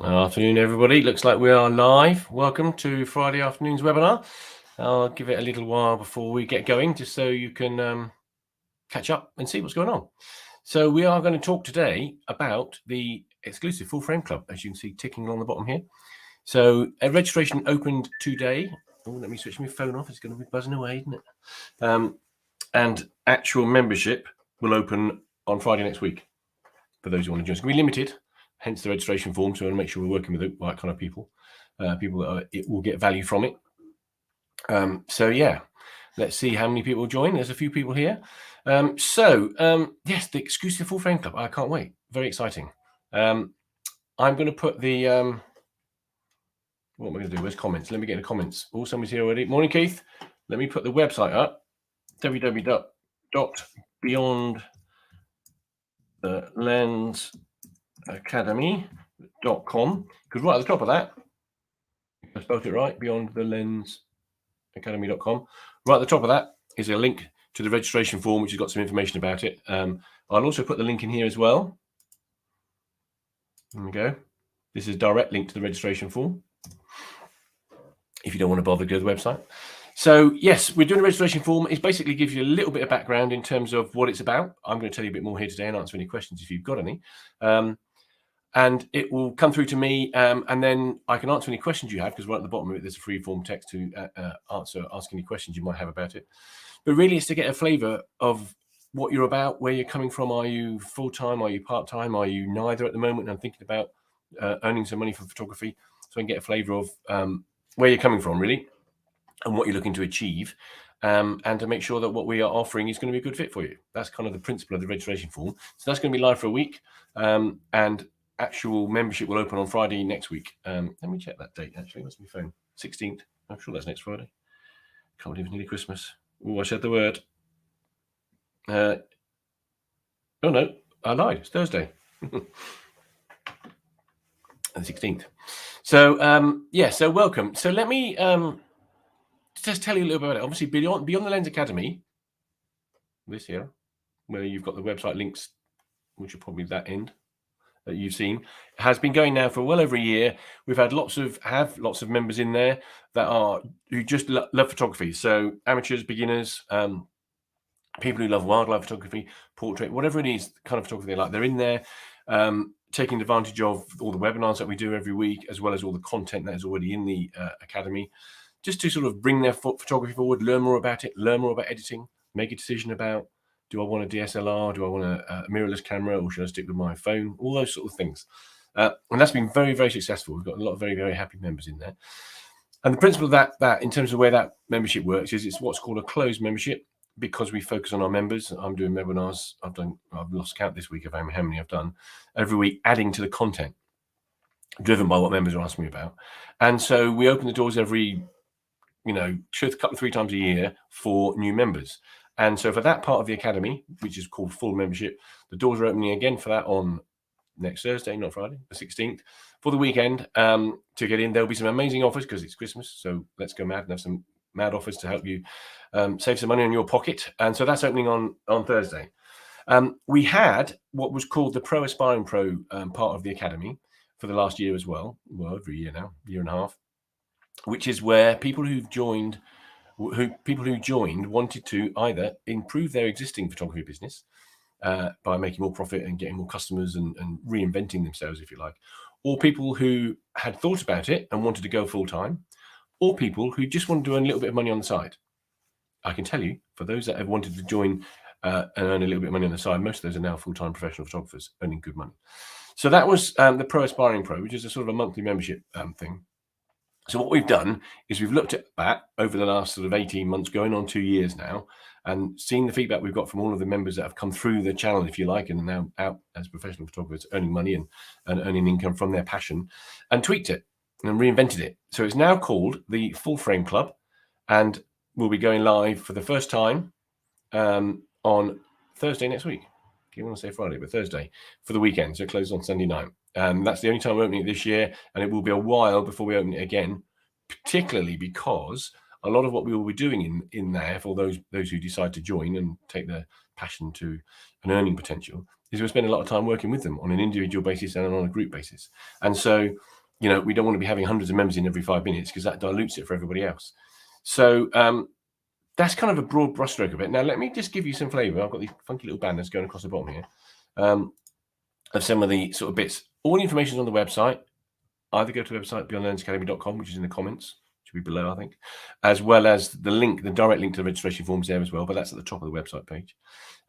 Afternoon, everybody. Looks like we are live. Welcome to Friday afternoon's webinar. I'll give it a little while before we get going, just so you can catch up and see what's going on. So we are going to talk today about the exclusive Full Frame Club, as you can see ticking along the bottom here. So a registration opened today. Oh, let me switch my phone off. It's going to be buzzing away, isn't it? And actual membership will open on Friday next week for those who want to join. It's going to be limited. Hence the registration form. So we want to make sure we're working with the right kind of people, people that it will get value from it. So yeah, let's see how many people join. There's a few people here. Yes, the exclusive Full Frame Club. I can't wait. Very exciting. I'm going to put the what am I going to do? Where's comments? Let me get the comments. Oh, somebody's here already. Morning, Keith. Let me put the website up. www.beyondthelensacademy.com, because right at the top of that, I spelled it right, beyondthelensacademy.com. Right at the top of that is a link to the registration form, which has got some information about it. I'll also put the link in here as well. There we go. This is a direct link to the registration form, if you don't want to bother, go to the website. So yes, we're doing a registration form. It basically gives you a little bit of background in terms of what it's about. I'm going to tell you a bit more here today and answer any questions if you've got any. And it will come through to me, and then I can answer any questions you have, because right at the bottom of it, there's a free form text to ask any questions you might have about it. But really, it's to get a flavour of what you're about, where you're coming from. Are you full-time? Are you part-time? Are you neither at the moment? I'm thinking about earning some money from photography, so I can get a flavour of where you're coming from, really, and what you're looking to achieve, and to make sure that what we are offering is going to be a good fit for you. That's kind of the principle of the registration form. So that's going to be live for a week, and actual membership will open on Friday next week. Let me check that date, actually. What's my phone? 16th. I'm sure that's next Friday. Can't believe it's nearly Christmas. Oh, I said the word. Oh, no, I lied. It's Thursday. The 16th. So, so welcome. So let me just tell you a little bit about it. Obviously, Beyond the Lens Academy, this here, where you've got the website links, which are probably that end that you've seen, has been going now for well over a year. We've had lots of members in there who just love photography. So amateurs, beginners, people who love wildlife photography, portrait, whatever it is, the kind of photography they like, they're in there, taking advantage of all the webinars that we do every week, as well as all the content that is already in the academy, just to sort of bring their photography forward, learn more about it, learn more about editing, make a decision about, do I want a DSLR? Do I want a mirrorless camera, or should I stick with my phone? All those sort of things. And that's been very, very successful. We've got a lot of very, very happy members in there. And the principle of that in terms of where that membership works is it's what's called a closed membership, because we focus on our members. I'm doing webinars. I've lost count this week of how many I've done every week, adding to the content driven by what members are asking me about. And so we open the doors every, three times a year for new members. And so for that part of the academy, which is called full membership, the doors are opening again for that on next Thursday, not Friday, the 16th, for the weekend. To get in, there'll be some amazing offers because it's Christmas. So let's go mad and have some mad offers to help you save some money in your pocket. And so that's opening on Thursday. We had what was called the Pro Aspiring Pro part of the academy for the last year as well. Well, over a year now, year and a half, which is where people who joined wanted to either improve their existing photography business by making more profit and getting more customers and reinventing themselves, if you like, or people who had thought about it and wanted to go full time, or people who just wanted to earn a little bit of money on the side. I can tell you, for those that have wanted to join and earn a little bit of money on the side, most of those are now full-time professional photographers earning good money. So that was the Pro Aspiring Pro, which is a sort of a monthly membership thing. So what we've done is we've looked at that over the last sort of 18 months, going on 2 years now, and seen the feedback we've got from all of the members that have come through the channel, if you like, and are now out as professional photographers, earning money and earning income from their passion, and tweaked it and reinvented it. So it's now called the Full Frame Club, and we'll be going live for the first time on Thursday next week. I want to say Friday, but Thursday for the weekend. So it closes on Sunday night. That's the only time we're opening it this year, and it will be a while before we open it again, particularly because a lot of what we will be doing in there for those who decide to join and take their passion to an earning potential is we're spending a lot of time working with them on an individual basis and on a group basis. And so, you know, we don't want to be having hundreds of members in every 5 minutes because that dilutes it for everybody else. So that's kind of a broad brushstroke of it. Now, let me just give you some flavour. I've got these funky little banners going across the bottom here of some of the sort of bits. All the information is on the website. Either go to the website, beyondlearningsacademy.com, which is in the comments, should be below, I think, as well as the link, the direct link to the registration forms there as well, but that's at the top of the website page.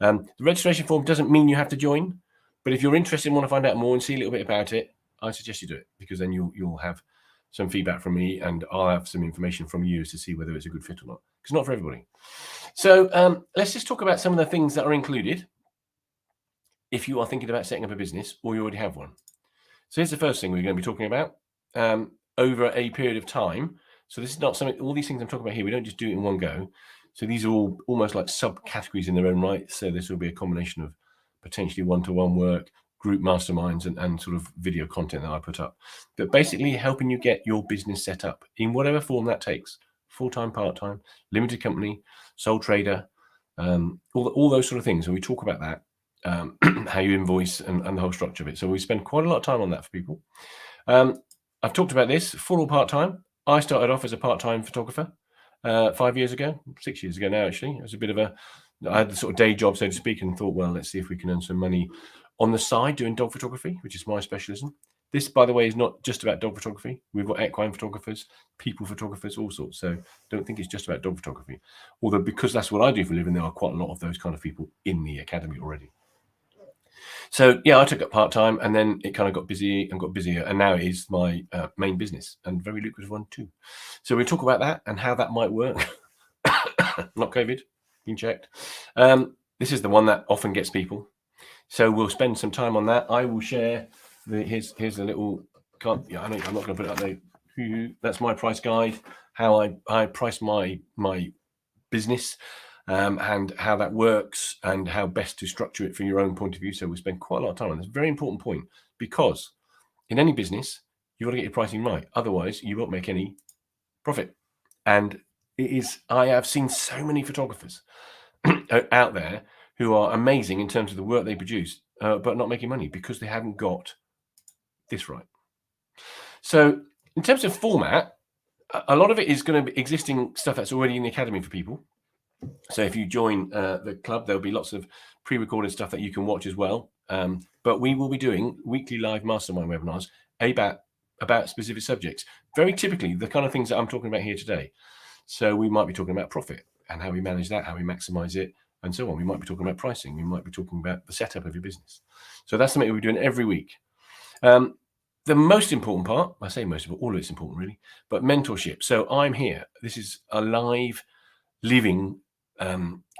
The registration form doesn't mean you have to join, but if you're interested and want to find out more and see a little bit about it, I suggest you do it, because then you'll have some feedback from me and I'll have some information from you to see whether it's a good fit or not, because not for everybody. So let's just talk about some of the things that are included if you are thinking about setting up a business or you already have one. So here's the first thing we're going to be talking about over a period of time. So this is not something, all these things I'm talking about here, we don't just do it in one go. So these are all almost like subcategories in their own right. So this will be a combination of potentially one-to-one work, group masterminds, and sort of video content that I put up. But basically helping you get your business set up in whatever form that takes, full-time, part-time, limited company, sole trader, all those sort of things. And we talk about that. How you invoice and the whole structure of it. So we spend quite a lot of time on that for people. I've talked about this, full or part-time. I started off as a part-time photographer 5 years ago, 6 years ago now, actually. It was a bit of I had the sort of day job, so to speak, and thought, well, let's see if we can earn some money on the side doing dog photography, which is my specialism. This, by the way, is not just about dog photography. We've got equine photographers, people photographers, all sorts. So don't think it's just about dog photography. Although because that's what I do for a living, there are quite a lot of those kind of people in the academy already. So yeah, I took it part-time and then it kind of got busy and got busier. And now it is my main business and very lucrative one too. So we'll talk about that and how that might work. Not COVID, been checked. This is the one that often gets people. So we'll spend some time on that. I will share here's a little, yeah, I know I'm not going to put it up there. That's my price guide, how I price my business. And how that works and how best to structure it from your own point of view. So we'll spend quite a lot of time on this. Very important point, because in any business, you've got to get your pricing right. Otherwise, you won't make any profit. And I have seen so many photographers out there who are amazing in terms of the work they produce, but not making money because they haven't got this right. So in terms of format, a lot of it is going to be existing stuff that's already in the academy for people. So if you join the club, there'll be lots of pre-recorded stuff that you can watch as well. But we will be doing weekly live mastermind webinars about specific subjects. Very typically, the kind of things that I'm talking about here today. So we might be talking about profit and how we manage that, how we maximize it, and so on. We might be talking about pricing. We might be talking about the setup of your business. So that's something we're doing every week. The most important part, I say most of it, all of it's important really, but mentorship. So I'm here. This is a live, living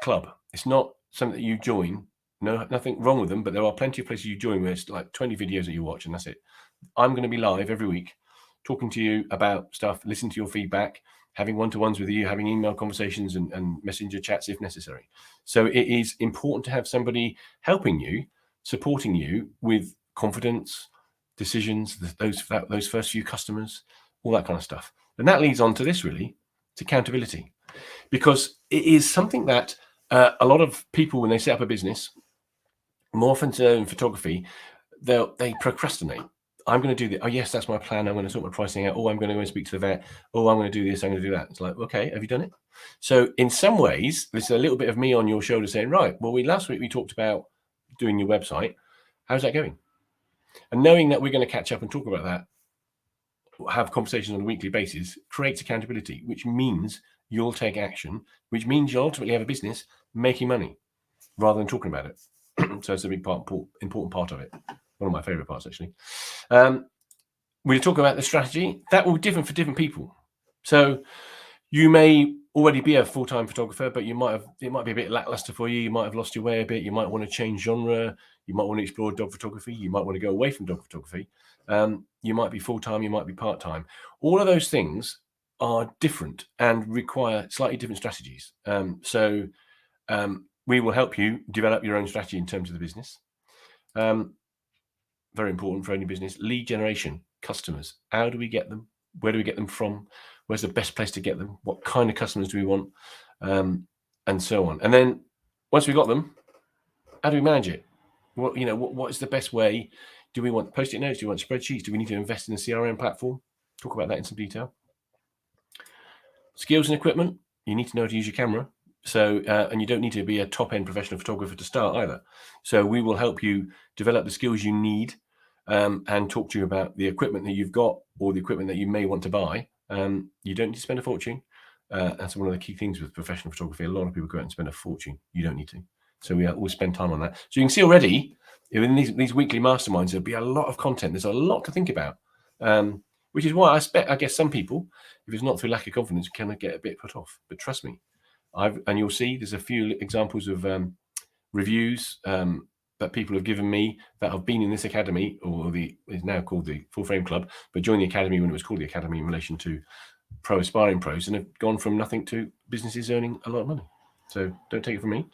club. It's not something that you join. No, nothing wrong with them, but there are plenty of places you join where it's like 20 videos that you watch and that's it. I'm going to be live every week talking to you about stuff, listening to your feedback, having one-to-ones with you, having email conversations and messenger chats if necessary. So it is important to have somebody helping you, supporting you with confidence, decisions, those first few customers, all that kind of stuff. And that leads on to this really, to accountability. Because it is something that a lot of people, when they set up a business, more often in photography, they procrastinate. I'm going to do this. Oh, yes, that's my plan. I'm going to sort my pricing out. Oh, I'm going to go and speak to the vet. Oh, I'm going to do this. I'm going to do that. It's like, okay, have you done it? So in some ways, there's a little bit of me on your shoulder saying, right, well, last week we talked about doing your website. How's that going? And knowing that we're going to catch up and talk about that, have conversations on a weekly basis, creates accountability, which means you'll take action, which means you'll ultimately have a business making money rather than talking about it. So it's a big important part of it. One of my favorite parts, actually. We'll talk about the strategy. That will be different for different people. So you may already be a full-time photographer, but it might be a bit lackluster for you. You might have lost your way a bit. You might want to change genre. You might want to explore dog photography. You might want to go away from dog photography. You might be full-time. You might be part-time. All of those things are different and require slightly different strategies. So we will help you develop your own strategy in terms of the business. Very important for any business. Lead generation, customers. How do we get them? Where do we get them from? Where's the best place to get them? What kind of customers do we want? And so on. And then once we've got them, how do we manage it? what is the best way? Do we want Post-it notes? Do we want spreadsheets? Do we need to invest in a CRM platform? Talk about that in some detail. Skills and equipment. You need to know how to use your camera. So, and you don't need to be a top-end professional photographer to start either. So we will help you develop the skills you need, and talk to you about the equipment that you've got or the equipment that you may want to buy. You don't need to spend a fortune. That's one of the key things with professional photography. A lot of people go out and spend a fortune. You don't need to. So we always spend time on that. So you can see already in these weekly masterminds, there'll be a lot of content. There's a lot to think about, which is why I guess some people, if it's not through lack of confidence, can get a bit put off. But trust me, and you'll see there's a few examples of reviews that people have given me that have been in this academy, or is now called the Full Frame Club, but joined the academy when it was called the Academy in relation to pro aspiring pros, and have gone from nothing to businesses earning a lot of money. So don't take it from me.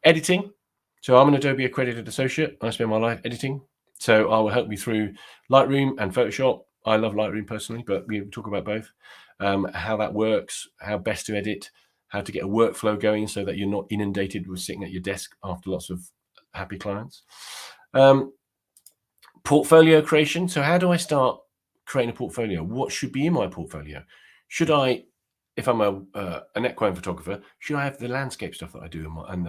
Editing. So I'm an Adobe accredited associate. I spend my life editing. So I will help you through Lightroom and Photoshop. I love Lightroom personally, but we talk about both. How that works, how best to edit, how to get a workflow going so that you're not inundated with sitting at your desk after lots of happy clients. Portfolio creation. So how do I start creating a portfolio? What should be in my portfolio? Should I, if I'm an equine photographer, should I have the landscape stuff that I do and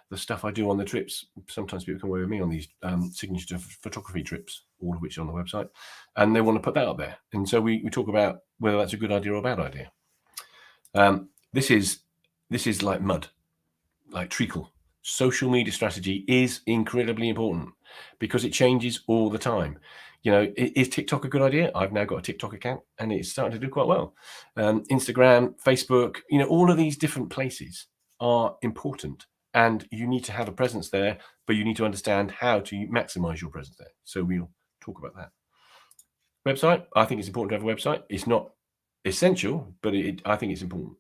the stuff I do on the trips? Sometimes people come away with me on these signature photography trips, all of which are on the website, and they want to put that up there. And so we talk about whether that's a good idea or a bad idea. This is like mud, like treacle. Social media strategy is incredibly important because it changes all the time. Is TikTok a good idea? I've now got a TikTok account and it's starting to do quite well. Instagram, Facebook, all of these different places are important, and you need to have a presence there, but you need to understand how to maximize your presence there. So we'll talk about that. Website. I think it's important to have a website. It's not essential, but I think it's important.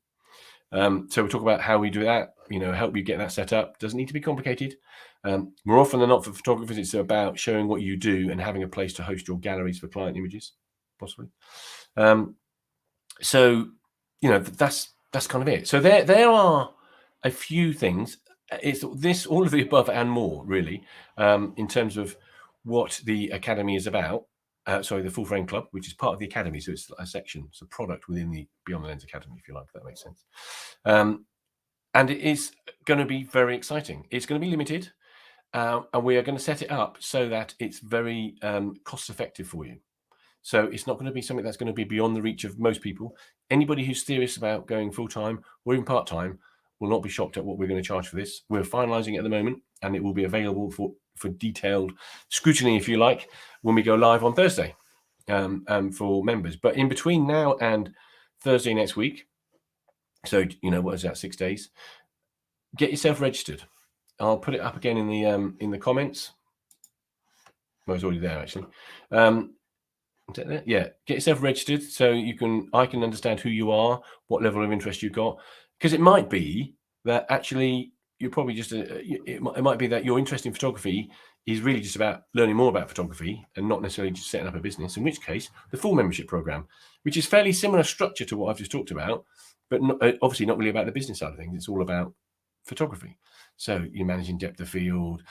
So we'll talk about how we do that, help you get that set up. Doesn't need to be complicated. More often than not for photographers, it's about showing what you do and having a place to host your galleries for client images, possibly. So, that's kind of it. So there are a few things. It's all of the above and more, really, in terms of what the Academy is about. The Full Frame Club, which is part of the Academy. So it's a section, it's a product within the Beyond the Lens Academy, if you like, if that makes sense. And it is going to be very exciting. It's going to be limited, and we are going to set it up so that it's very cost effective for you. So it's not going to be something that's going to be beyond the reach of most people. Anybody who's serious about going full-time or even part-time will not be shocked at what we're going to charge for this. We're finalizing it at the moment, and it will be available for detailed scrutiny, if you like, when we go live on Thursday for members. But in between now and Thursday next week, so what is that, 6 days, get yourself registered. I'll put it up again in the comments. Well, it's already there, actually. Is that there? Yeah, get yourself registered so I can understand who you are, what level of interest you've got, because it might be that actually you're probably just it might be that your interest in photography is really just about learning more about photography and not necessarily just setting up a business, in which case the full membership program, which is fairly similar structure to what I've just talked about, but obviously not really about the business side of things. It's all about photography. So you're managing depth of field,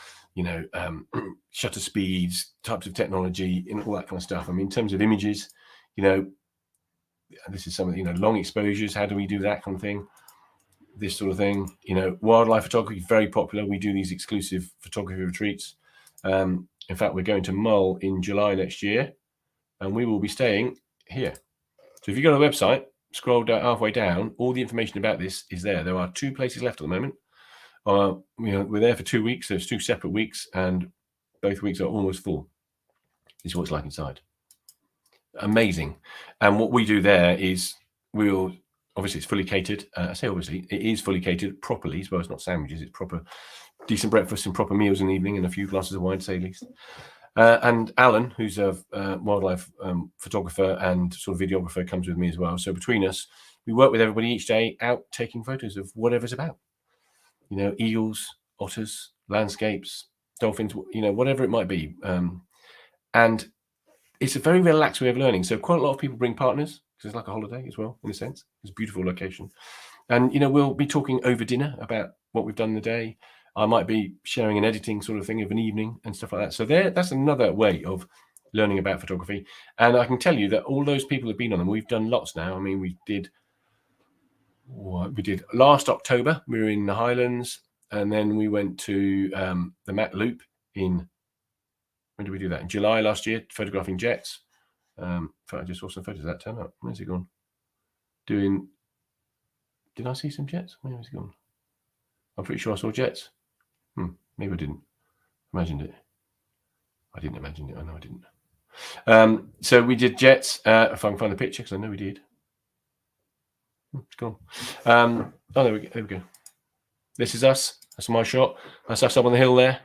shutter speeds, types of technology, and all that kind of stuff. I mean, in terms of images, this is some of long exposures. How do we do that kind of thing? This sort of thing. Wildlife photography is very popular. We do these exclusive photography retreats. In fact, we're going to Mull in July next year, and we will be staying here. So if you go to the website, scroll down halfway down, all the information about this is there. There are 2 places left at the moment. We're there for 2 weeks. So it's 2 separate weeks, and both weeks are almost full. This is what it's like inside. Amazing. And what we do there is obviously it's fully catered. I say obviously it is fully catered properly as well. It's not sandwiches. It's proper, decent breakfast and proper meals in the evening and a few glasses of wine, to say the least. And Alan, who's a wildlife photographer and sort of videographer, comes with me as well. So between us, we work with everybody each day out taking photos of whatever's about. Eagles, otters, landscapes, dolphins, whatever it might be. And it's a very relaxed way of learning. So quite a lot of people bring partners because it's like a holiday as well, in a sense. It's a beautiful location. And, we'll be talking over dinner about what we've done in the day. I might be sharing an editing sort of thing of an evening and stuff like that. So that's another way of learning about photography. And I can tell you that all those people have been on them. We've done lots now. I mean, we did last October. We were in the Highlands, and then we went to the Mat Loop in, when did we do that? In July last year, photographing jets. I just saw some photos of that turn up. Where's it gone? Did I see some jets? Where has it gone? I'm pretty sure I saw jets. Maybe I didn't. Imagined it. I didn't imagine it. I know I didn't. So we did jets. If I can find the picture, because I know we did. It's gone. There we go. This is us. That's my shot. That's us up on the hill there,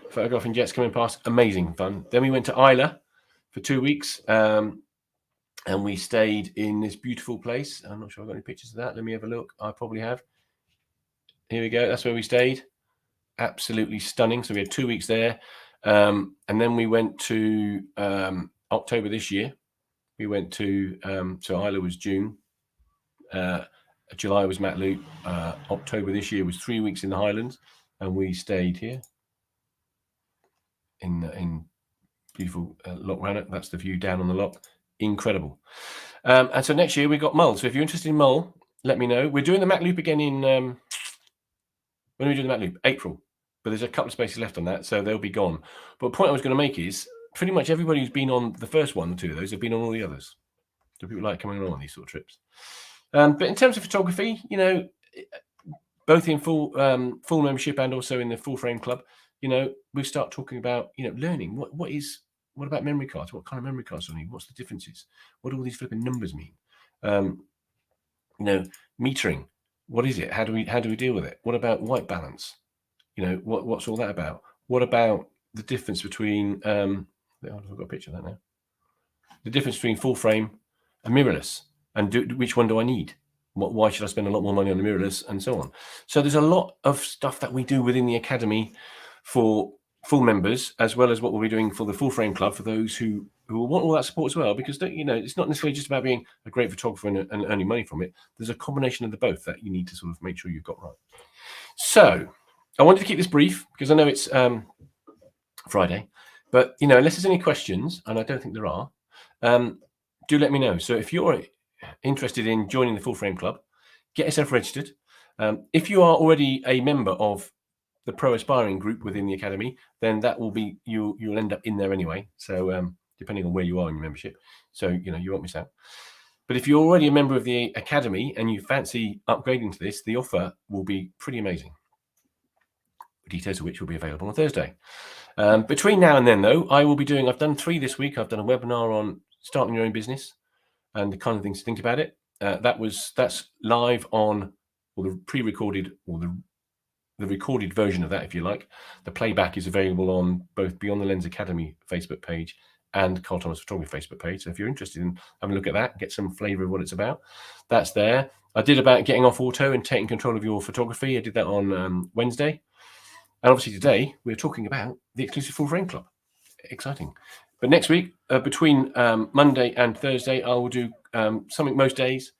photographing jets coming past. Amazing fun. Then we went to Isla for 2 weeks, and we stayed in this beautiful place. I'm not sure I've got any pictures of that. Let me have a look. I probably have. Here we go. That's where we stayed. Absolutely stunning. So we had 2 weeks there. And then we went to October this year. We went to, so Isla was June. July was Mat Loop. October this year was 3 weeks in the Highlands. And we stayed here in beautiful Loch Rannoch. That's the view down on the loch. Incredible. And so next year we got Mull. So if you're interested in Mull, let me know. We're doing the Mat Loop again in, when are we doing the Mat Loop? April. But there's a couple of spaces left on that, so they'll be gone. But the point I was going to make is pretty much everybody who's been on the first one, 2 of those, have been on all the others. So people like coming on these sort of trips. But in terms of photography, both in full membership and also in the full frame club, we start talking about, learning. What about memory cards? What kind of memory cards do you need? What's the differences? What do all these flipping numbers mean? Metering. What is it? How do we deal with it? What about white balance? What's all that about? What about the difference between I've got a picture of that now. The difference between full frame and mirrorless, and which one do I need? Why should I spend a lot more money on the mirrorless, and so on? So there's a lot of stuff that we do within the academy for full members, as well as what we'll be doing for the full frame club for those who want all that support as well. Because it's not necessarily just about being a great photographer and earning money from it. There's a combination of the both that you need to sort of make sure you've got right. So I wanted to keep this brief because I know it's Friday, but unless there's any questions, and I don't think there are, do let me know. So if you're interested in joining the Full Frame Club, get yourself registered. If you are already a member of the Pro Aspiring group within the academy, then that will be you'll end up in there anyway. So depending on where you are in your membership, so you won't miss out. But if you're already a member of the academy and you fancy upgrading to this, the offer will be pretty amazing. Details of which will be available on Thursday. Between now and then, though, I've done 3 this week. I've done a webinar on starting your own business and the kind of things to think about it. That's live on, or the pre-recorded, or the recorded version of that, if you like. The playback is available on both Beyond the Lens Academy Facebook page and Carl Thomas Photography Facebook page. So if you're interested in having a look at that, get some flavour of what it's about, that's there. I did about getting off auto and taking control of your photography. I did that on Wednesday. And obviously today we're talking about the exclusive Full Frame Club. Exciting. But next week, between Monday and Thursday, I will do something most days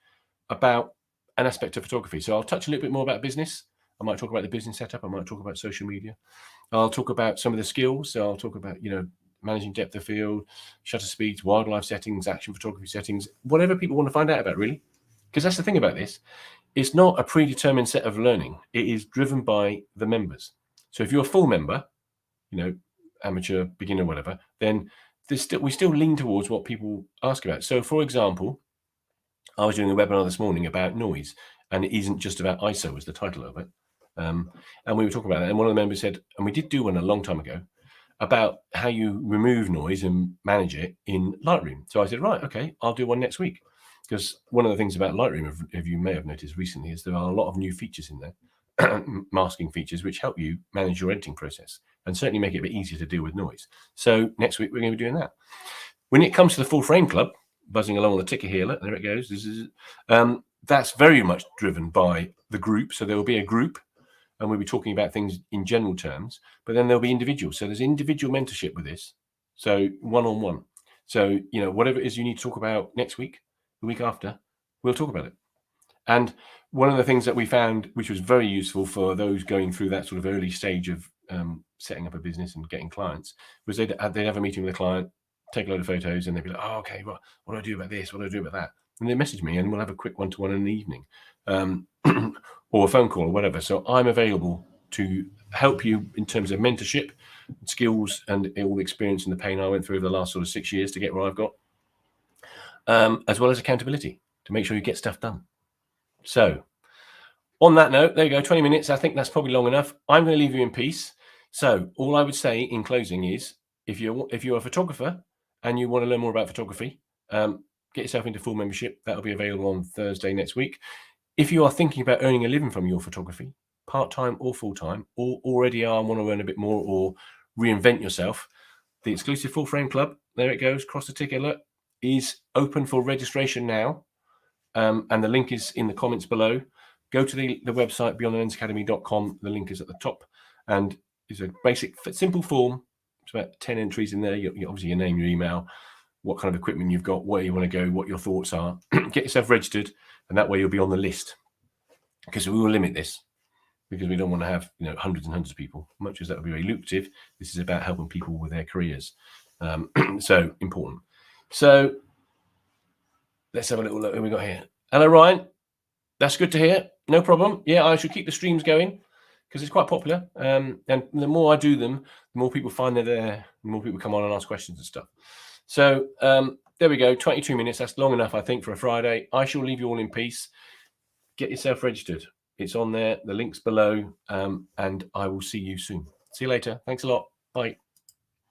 about an aspect of photography. So I'll touch a little bit more about business. I might talk about the business setup. I might talk about social media. I'll talk about some of the skills. So I'll talk about, managing depth of field, shutter speeds, wildlife settings, action photography settings, whatever people want to find out about, really. Because that's the thing about this. It's not a predetermined set of learning. It is driven by the members. So if you're a full member, amateur, beginner, whatever, then we still lean towards what people ask about. So, for example, I was doing a webinar this morning about noise, and it isn't just about ISO, was the title of it. And we were talking about that, and one of the members said, and we did do one a long time ago, about how you remove noise and manage it in Lightroom. So I said, right, okay, I'll do one next week. Because one of the things about Lightroom, if you may have noticed recently, is there are a lot of new features in there. Masking features which help you manage your editing process and certainly make it a bit easier to deal with noise. So next week we're going to be doing that. When it comes to the Full Frame Club, buzzing along on the ticker here, look, there it goes. That's very much driven by the group. So there will be a group and we'll be talking about things in general terms, but then there'll be individuals. So there's individual mentorship with this. So one-on-one. So, whatever it is you need to talk about next week, the week after, we'll talk about it. And one of the things that we found, which was very useful for those going through that sort of early stage of setting up a business and getting clients, was they'd have a meeting with a client, take a load of photos, and they'd be like, "Oh, okay, what do I do about this? What do I do about that?" And they message me, and we'll have a quick one-to-one in the evening, or a phone call or whatever. So I'm available to help you in terms of mentorship, skills, and all the experience and the pain I went through over the last sort of 6 years to get where I've got, as well as accountability to make sure you get stuff done. So on that note, there you go, 20 minutes. I think that's probably long enough. I'm going to leave you in peace. So all I would say in closing is, if you're a photographer and you want to learn more about photography, get yourself into full membership. That'll be available on Thursday next week. If you are thinking about earning a living from your photography, part-time or full-time, or already are and want to earn a bit more or reinvent yourself, the exclusive Full Frame Club, there it goes, cross the tick alert, is open for registration now. And the link is in the comments below. Go to the website, beyondthelensacademy.com. The link is at the top. And it's a basic, simple form. It's about 10 entries in there. Obviously, your name, your email, what kind of equipment you've got, where you want to go, what your thoughts are. Get yourself registered, and that way you'll be on the list. Because we will limit this, because we don't want to have hundreds and hundreds of people. Much as that would be very lucrative, this is about helping people with their careers. So important. So let's have a little look. Who we got here? Hello, Ryan. That's good to hear. No problem. Yeah, I should keep the streams going because it's quite popular. And the more I do them, the more people find they're there, the more people come on and ask questions and stuff. So there we go. 22 minutes. That's long enough, I think, for a Friday. I shall leave you all in peace. Get yourself registered. It's on there. The link's below. And I will see you soon. See you later. Thanks a lot. Bye.